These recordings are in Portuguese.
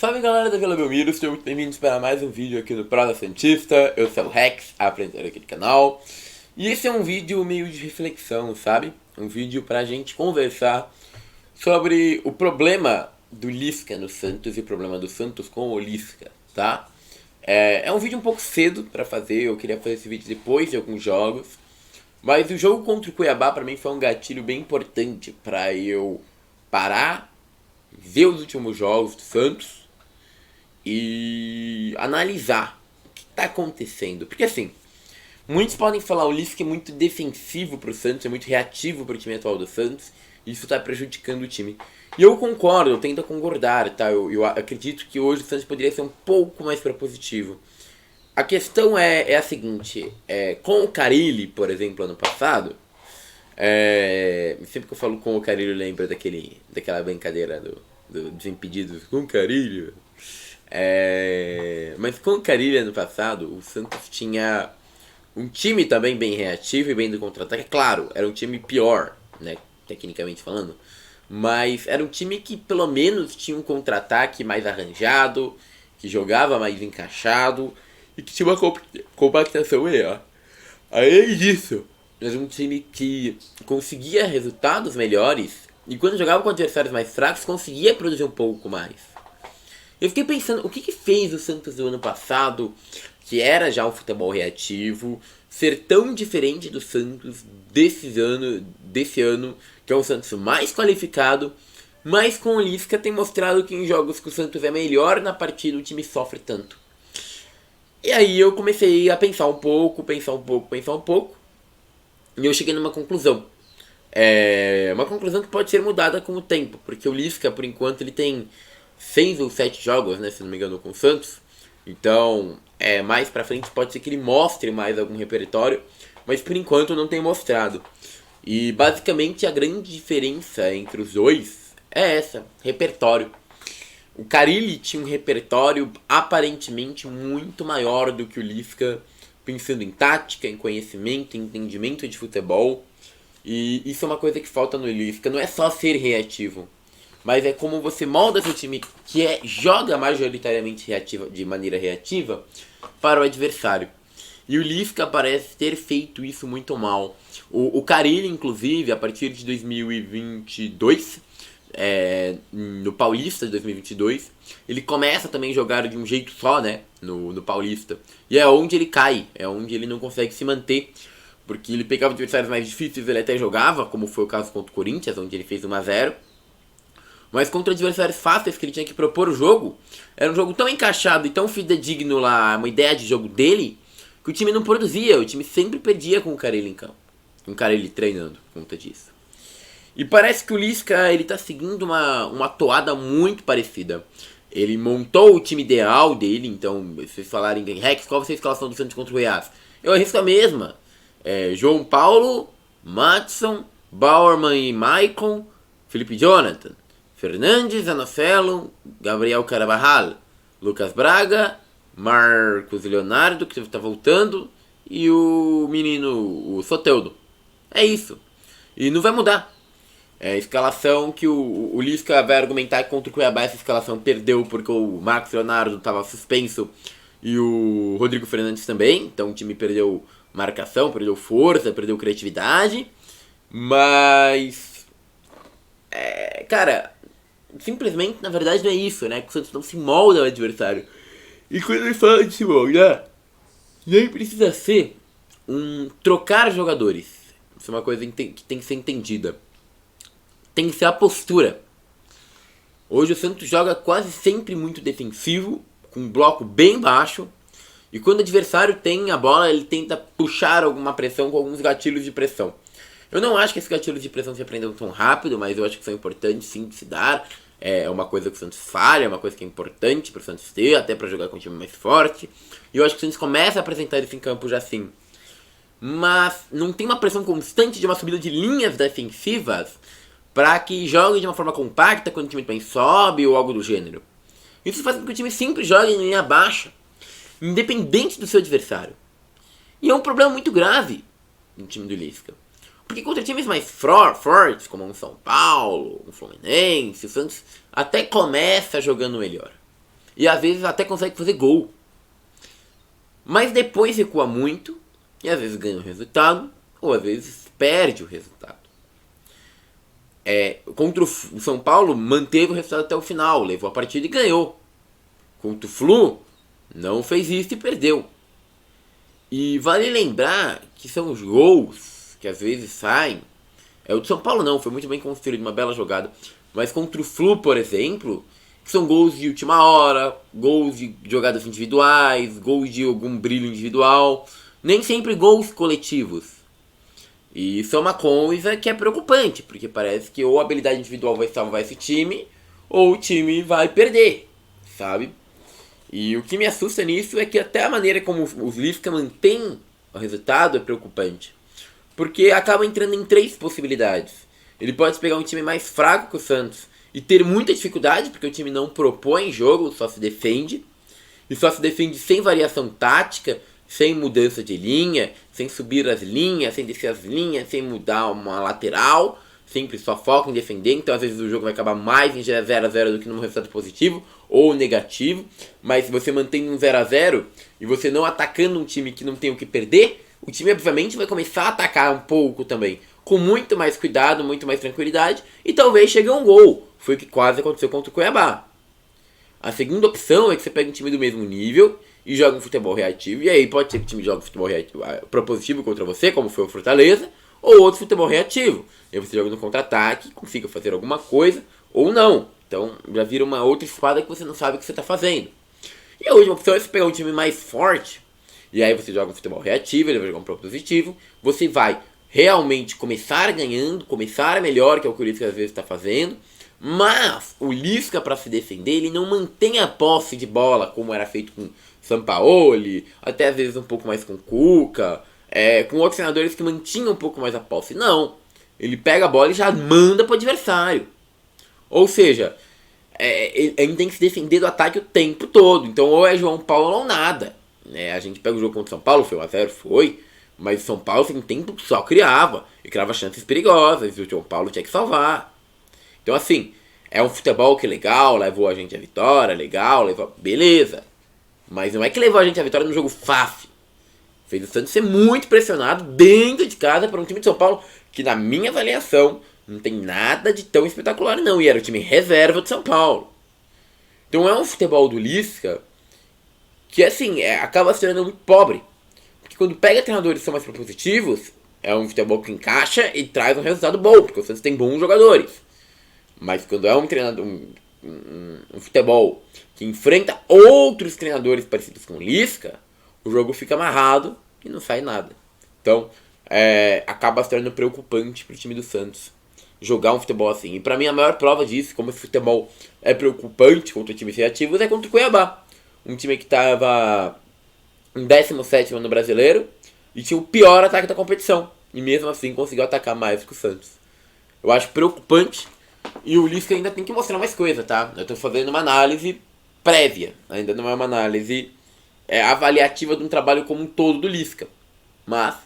Salve galera da Vila Belmiro, sejam muito bem-vindos para mais um vídeo aqui no Prosa Santista. Eu sou o Rex, apresentador aqui do canal. E esse é um vídeo meio de reflexão, sabe? Um vídeo pra gente conversar sobre o problema do Lisca no Santos e o problema do Santos com o Lisca, tá? É um vídeo um pouco cedo pra fazer, eu queria fazer esse vídeo depois de alguns jogos. Mas o jogo contra o Cuiabá pra mim foi um gatilho bem importante pra eu parar, ver os últimos jogos do Santos e analisar o que está acontecendo. Porque assim, muitos podem falar o Lisca é muito defensivo pro Santos, é muito reativo pro time atual do Santos, e isso está prejudicando o time. E eu concordo, eu tento concordar, tá? Eu acredito que hoje o Santos poderia ser um pouco mais propositivo. A questão é a seguinte, com o Carille, por exemplo, ano passado, sempre que eu falo com o Carille eu lembro daquela brincadeira dos impedidos com o Carille. Mas com o Carille ano passado, o Santos tinha um time também bem reativo e bem do contra-ataque. Claro, era um time pior, né, tecnicamente falando, mas era um time que pelo menos tinha um contra-ataque mais arranjado, que jogava mais encaixado e que tinha uma compactação melhor. Além disso, era um time que conseguia resultados melhores e quando jogava com adversários mais fracos conseguia produzir um pouco mais. Eu fiquei pensando, o que fez o Santos do ano passado, que era já um futebol reativo, ser tão diferente do Santos desse ano, que é um Santos mais qualificado, mas com o Lisca tem mostrado que em jogos que o Santos é melhor na partida o time sofre tanto. E aí eu comecei a pensar um pouco, e eu cheguei numa conclusão. Uma conclusão que pode ser mudada com o tempo, porque o Lisca, por enquanto, ele tem 6 ou 7 jogos, né, se não me engano, com o Santos. Então, mais pra frente pode ser que ele mostre mais algum repertório, mas por enquanto não tem mostrado. E basicamente a grande diferença entre os dois é essa, repertório. O Carille tinha um repertório aparentemente muito maior do que o Lisca, pensando em tática, em conhecimento, em entendimento de futebol. E isso é uma coisa que falta no Lisca, não é só ser reativo, mas é como você molda seu time que joga majoritariamente de maneira reativa para o adversário. E o Lisca parece ter feito isso muito mal. O Carille, inclusive, a partir de 2022, no Paulista de 2022, ele começa também a jogar de um jeito só, né, no Paulista. E é onde ele cai, é onde ele não consegue se manter. Porque ele pegava adversários mais difíceis, ele até jogava, como foi o caso contra o Corinthians, onde ele fez 1-0. Mas contra adversários fáceis que ele tinha que propor o jogo, era um jogo tão encaixado e tão fidedigno lá, uma ideia de jogo dele, que o time não produzia, o time sempre perdia com o Carille em campo. Com o Carille treinando por conta disso. E parece que o Lisca, ele tá seguindo uma toada muito parecida. Ele montou o time ideal dele, então, se vocês falarem em Rex, qual vai ser a escalação do Santos contra o Goiás? Eu arrisco a mesma. João Paulo, Matson, Bauerman e Maicon, Felipe Jonathan, Fernandes, Anocelo, Gabriel Carabarral, Lucas Braga, Marcos Leonardo, que está voltando, e o menino, o Soteldo. É isso. E não vai mudar. É a escalação que o Lisca vai argumentar que contra o Cuiabá essa escalação perdeu porque o Marcos Leonardo estava suspenso e o Rodrigo Fernandes também. Então o time perdeu marcação, perdeu força, perdeu criatividade. Mas, cara, simplesmente, na verdade, não é isso, né? Que o Santos não se molda ao adversário. E quando ele fala de se moldar, nem precisa ser trocar jogadores. Isso é uma coisa que tem que ser entendida. Tem que ser a postura. Hoje o Santos joga quase sempre muito defensivo, com um bloco bem baixo. E quando o adversário tem a bola, ele tenta puxar alguma pressão com alguns gatilhos de pressão. Eu não acho que esses gatilhos de pressão se aprendam tão rápido, mas eu acho que são importantes sim de se dar. É uma coisa que o Santos falha, é uma coisa que é importante para o Santos ter, até para jogar com um time mais forte. E eu acho que o Santos começa a apresentar isso em campo já sim. Mas não tem uma pressão constante de uma subida de linhas defensivas para que jogue de uma forma compacta quando o time também sobe ou algo do gênero. Isso faz com que o time sempre jogue em linha baixa, independente do seu adversário. E é um problema muito grave no time do Lisca. Porque contra times mais fortes, como um São Paulo, um Fluminense, o Santos até começa jogando melhor. e às vezes até consegue fazer gol. Mas depois recua muito e às vezes ganha o resultado ou às vezes perde o resultado. Contra o São Paulo, manteve o resultado até o final, levou a partida e ganhou. Contra o Flu, não fez isso e perdeu. E vale lembrar que são os gols que às vezes saem. O de São Paulo não, foi muito bem construído, uma bela jogada. Mas contra o Flu, por exemplo, que são gols de última hora, gols de jogadas individuais, gols de algum brilho individual, nem sempre gols coletivos. E isso é uma coisa que é preocupante, porque parece que ou a habilidade individual vai salvar esse time, ou o time vai perder, sabe? E o que me assusta nisso é que até a maneira como os Lisca mantêm o resultado é preocupante. Porque acaba entrando em 3 possibilidades. Ele pode pegar um time mais fraco que o Santos e ter muita dificuldade, porque o time não propõe jogo, só se defende. E só se defende sem variação tática, sem mudança de linha, sem subir as linhas, sem descer as linhas, sem mudar uma lateral. Sempre só foca em defender, então às vezes o jogo vai acabar mais em 0x0 do que num resultado positivo ou negativo. Mas se você mantém um 0x0 e você não atacando um time que não tem o que perder, o time obviamente vai começar a atacar um pouco também, com muito mais cuidado, muito mais tranquilidade, e talvez chegue a um gol. Foi o que quase aconteceu contra o Cuiabá. A segunda opção é que você pega um time do mesmo nível e joga um futebol reativo, e aí pode ser que o time jogue um futebol reativo, propositivo contra você, como foi o Fortaleza, ou outro futebol reativo. E aí você joga no contra-ataque, consiga fazer alguma coisa, ou não. Então já vira uma outra espada que você não sabe o que você está fazendo. E a última opção é você pegar um time mais forte, e aí você joga um futebol reativo, ele vai jogar um propositivo, você vai realmente começar ganhando, começar melhor, que é o que o Lisca às vezes está fazendo, mas o Lisca, para se defender, ele não mantém a posse de bola, como era feito com Sampaoli, até às vezes um pouco mais com Cuca, com outros treinadores que mantinham um pouco mais a posse. Não, ele pega a bola e já manda para o adversário. Ou seja, ele tem que se defender do ataque o tempo todo. Então ou é João Paulo ou nada. A gente pega o jogo contra o São Paulo, foi 1x0, foi. Mas o São Paulo sem tempo só criava. E criava chances perigosas. E o João Paulo tinha que salvar. Então assim, é um futebol que legal, levou a gente à vitória, legal, levou... beleza. Mas não é que levou a gente à vitória no jogo fácil. Fez o Santos ser muito pressionado dentro de casa para um time de São Paulo que, na minha avaliação, não tem nada de tão espetacular não. E era o time reserva de São Paulo. Então é um futebol do Lisca que, assim, acaba se tornando muito pobre. Porque quando pega treinadores que são mais propositivos, é um futebol que encaixa e traz um resultado bom, porque o Santos tem bons jogadores. Mas quando é um treinador, um futebol que enfrenta outros treinadores parecidos com o Lisca, o jogo fica amarrado e não sai nada. Então, acaba se tornando preocupante pro time do Santos jogar um futebol assim. E pra mim a maior prova disso, como esse futebol é preocupante contra times reativos, é contra o Cuiabá. Um time que tava em 17º no Brasileiro e tinha o pior ataque da competição. E mesmo assim conseguiu atacar mais que o Santos. Eu acho preocupante. E o Lisca ainda tem que mostrar mais coisa, tá? Eu tô fazendo uma análise prévia. Ainda não é uma análise avaliativa de um trabalho como um todo do Lisca. Mas,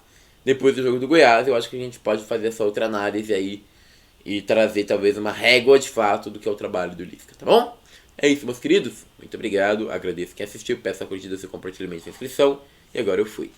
depois do jogo do Goiás, eu acho que a gente pode fazer essa outra análise aí e trazer talvez uma régua de fato do que é o trabalho do Lisca, tá bom? É isso, meus queridos. Muito obrigado. Agradeço quem assistiu. Peço a curtida, seu compartilhamento e inscrição. E agora eu fui.